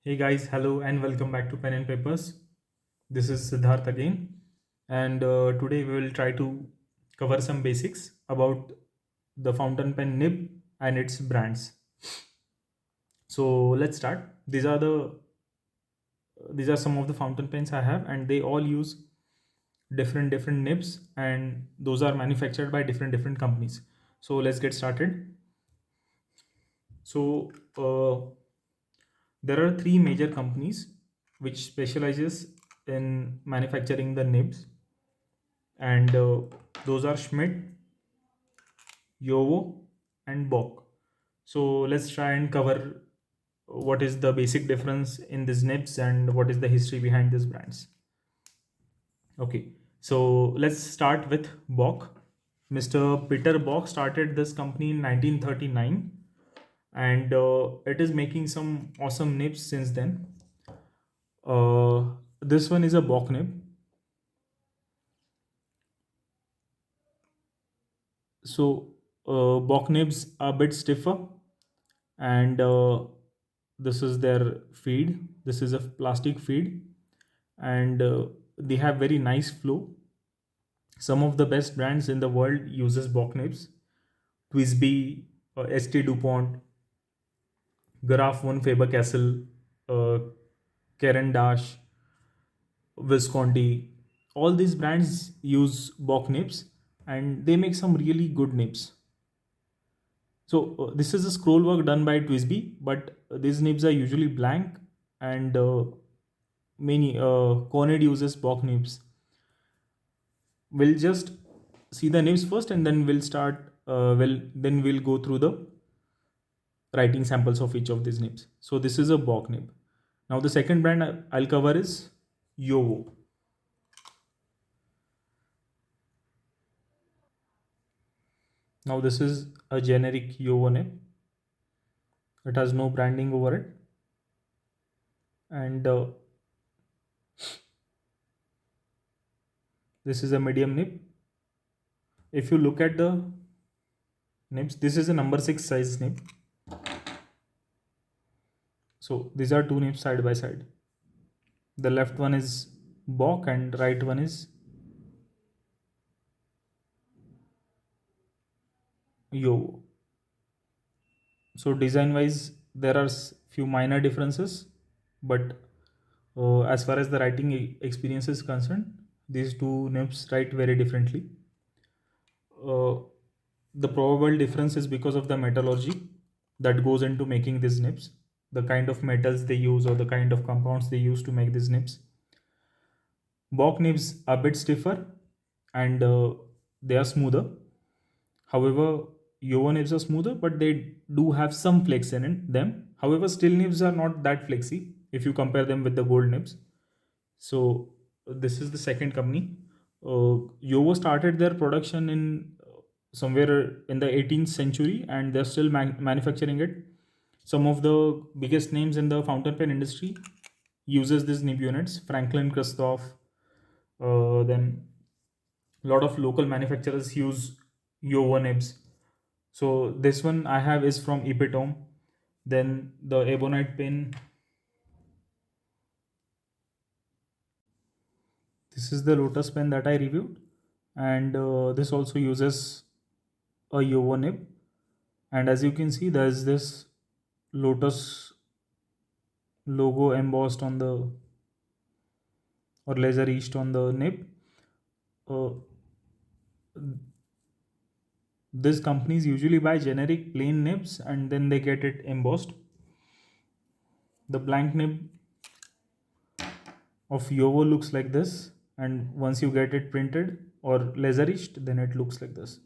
Hey guys, hello and welcome back to Pen and Papers. This is Siddharth again, and today we will try to cover some basics about the fountain pen nib and its brands. So let's start. These are some of the fountain pens I have, and they all use different nibs, and those are manufactured by different companies. So let's get started. So there are three major companies which specializes in manufacturing the nibs, and those are Schmidt, Yovo, and Bock. So let's try and cover what is the basic difference in these nibs and what is the history behind these brands. Okay, so let's start with Bock. Mr. Peter Bock started this company in 1939, and it is making some awesome nibs since then. This one is a Bock nib. So Bock nibs are a bit stiffer, and this is their feed. This is a plastic feed, and they have very nice flow. Some of the best brands in the world uses Bock nibs. TWSBI, ST DuPont, Graf von Faber-Castell, uh, Caran d'Ache, Visconti. All these brands use Bock nibs, and they make some really good nibs. So this is a scroll work done by TWSBI, but these nibs are usually blank, and many Coned uses Bock nibs. We'll just see the nibs first, and then we'll start. We'll go through the writing samples of each of these nibs. So this is a Bock nib. Now the second brand I'll cover is Yovo. Now this is a generic Yovo nib. It has no branding over it, and this is a medium nib. If you look at the nibs, this is a number 6 size nib. So these are two nibs side by side. The left one is Bock and right one is Yovo. So design wise, there are few minor differences, but as far as the writing experience is concerned, these two nibs write very differently. Uh, the probable difference is because of the metallurgy that goes into making these nibs, the kind of metals they use or the kind of compounds they use to make these nibs. Bock nibs are a bit stiffer, and they are smoother. However, Yovo nibs are smoother, but they do have some flex in them. However, steel nibs are not that flexy if you compare them with the gold nibs. So this is the second company. Yovo started their production in somewhere in the 18th century, and they're still manufacturing it. Some of the biggest names in the fountain pen industry uses these nib units. Franklin Christoph, then a lot of local manufacturers use Yovo nibs. So this one I have is from Epitome. Then the Ebonite pen. This is the Lotus pen that I reviewed, and this also uses a Yovo nib. And as you can see, there's this Lotus logo embossed on the or laser etched on the nib. Uh, these companies usually buy generic plain nibs and then they get it embossed. The blank nib of Yovo looks like this, and once you get it printed or laser etched, then it looks like this.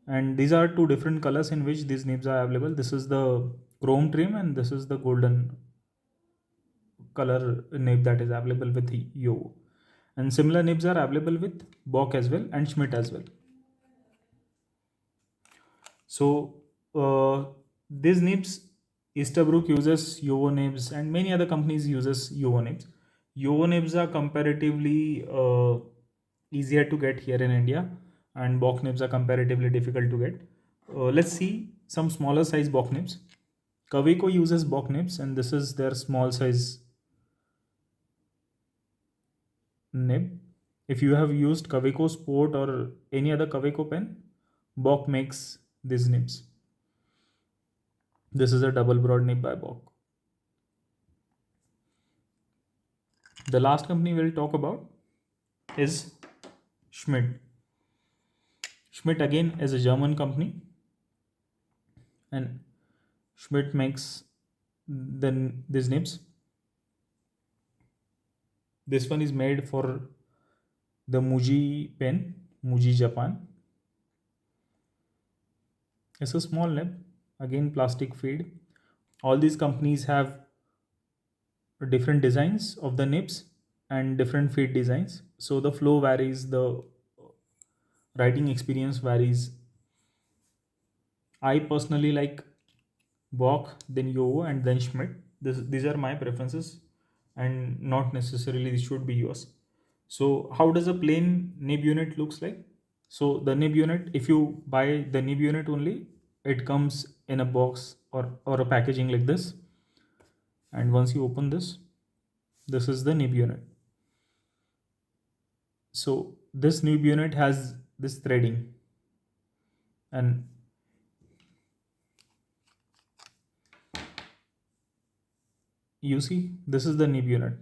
And these are two different colors in which these nibs are available. This is the chrome trim, and this is the golden color nib that is available with the Yovo. And similar nibs are available with Bock as well and Schmidt as well. So these nibs, Easterbrook uses Yovo nibs, and many other companies uses Yovo nibs. Yovo nibs are comparatively easier to get here in India, and Bock nibs are comparatively difficult to get. Let's see some smaller size Bock nibs. Kaweco uses Bock nibs, and this is their small size nib. If you have used Kaweco Sport or any other Kaweco pen, Bock makes these nibs. This is a double broad nib by Bock. The last company we'll talk about is Schmidt. Schmidt again is a German company, and Schmidt makes these nibs. This one is made for the Muji pen, Muji Japan. It's a small nib, again plastic feed. All these companies have different designs of the nibs and different feed designs. So the flow varies, the writing experience varies. I personally like Bock, then Yovo, and then Schmidt. These are my preferences, and not necessarily this should be yours. So how does a plain nib unit looks like? So the nib unit, if you buy the nib unit only, it comes in a box or a packaging like this. And once you open this is the nib unit. So this nib unit has this threading, and you see this is the nib unit.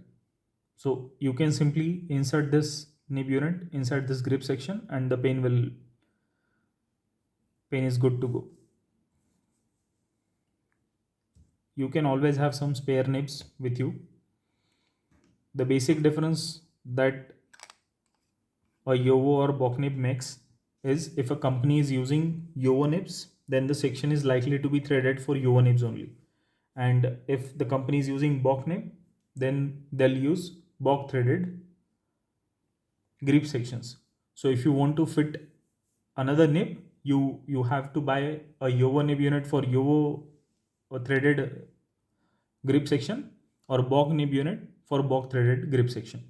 So you can simply insert this nib unit inside this grip section, and the pen is good to go. You can always have some spare nibs with you. The basic difference that a Yovo or Bock nib makes is, if a company is using Yovo nibs, then the section is likely to be threaded for Yovo nibs only. And if the company is using Bock nib, then they'll use Bock threaded grip sections. So if you want to fit another nib, you have to buy a Yovo nib unit for Yovo or threaded grip section, or Bock nib unit for Bock threaded grip section.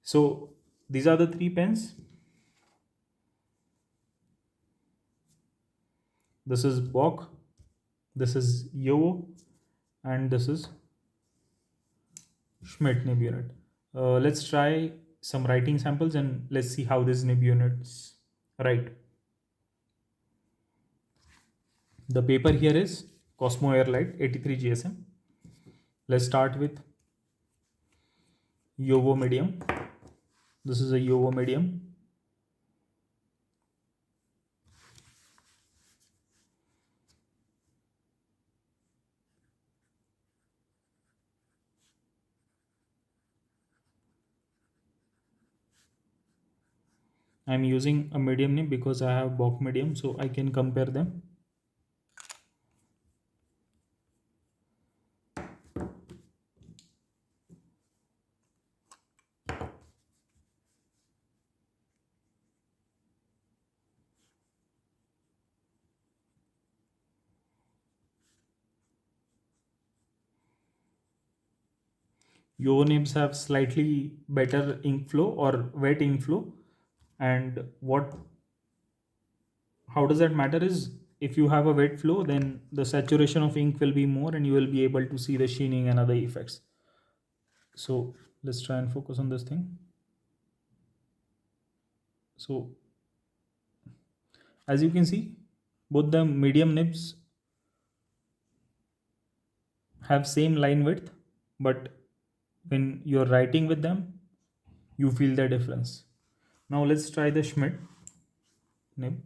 So these are the three pens. This is Bock, this is Yovo, and this is Schmidt nib unit. Let's try some writing samples and let's see how these nib units write. The paper here is Cosmo Airlight 83 GSM. Let's start with Yovo medium. This is a Yovo medium. I'm using a medium nib because I have Bock medium, so I can compare them. Yovo nibs have slightly better ink flow or wet ink flow, and how does that matter is, if you have a wet flow, then the saturation of ink will be more and you will be able to see the sheening and other effects. So let's try and focus on this thing. So as you can see, both the medium nibs have same line width, but when you're writing with them, you feel the difference. Now let's try the Schmidt nib.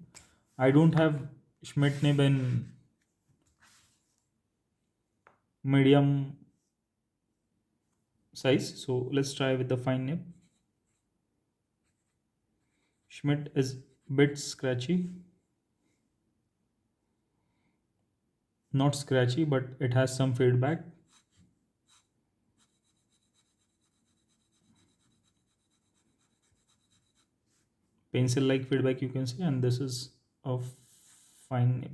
I don't have Schmidt nib in medium size, so let's try with the fine nib. Schmidt is bit scratchy, not scratchy, but it has some feedback. Pencil like feedback you can see, and this is a fine nib.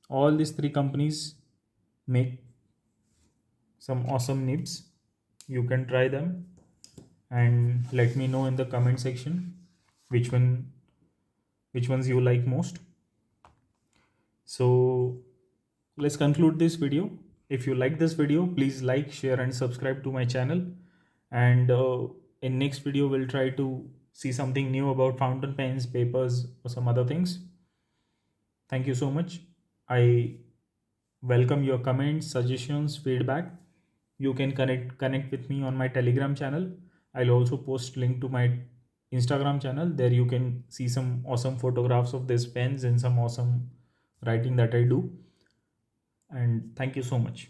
All these three companies make some awesome nibs. You can try them and let me know in the comment section which one which ones you like most. So let's conclude this video. If you like this video, please like, share and subscribe to my channel. And in next video we'll try to see something new about fountain pens, papers or some other things. Thank you so much. I welcome your comments, suggestions, feedback. You can connect with me on my Telegram channel. I'll also post link to my Instagram channel. There you can see some awesome photographs of these pens and some awesome writing that I do. And thank you so much.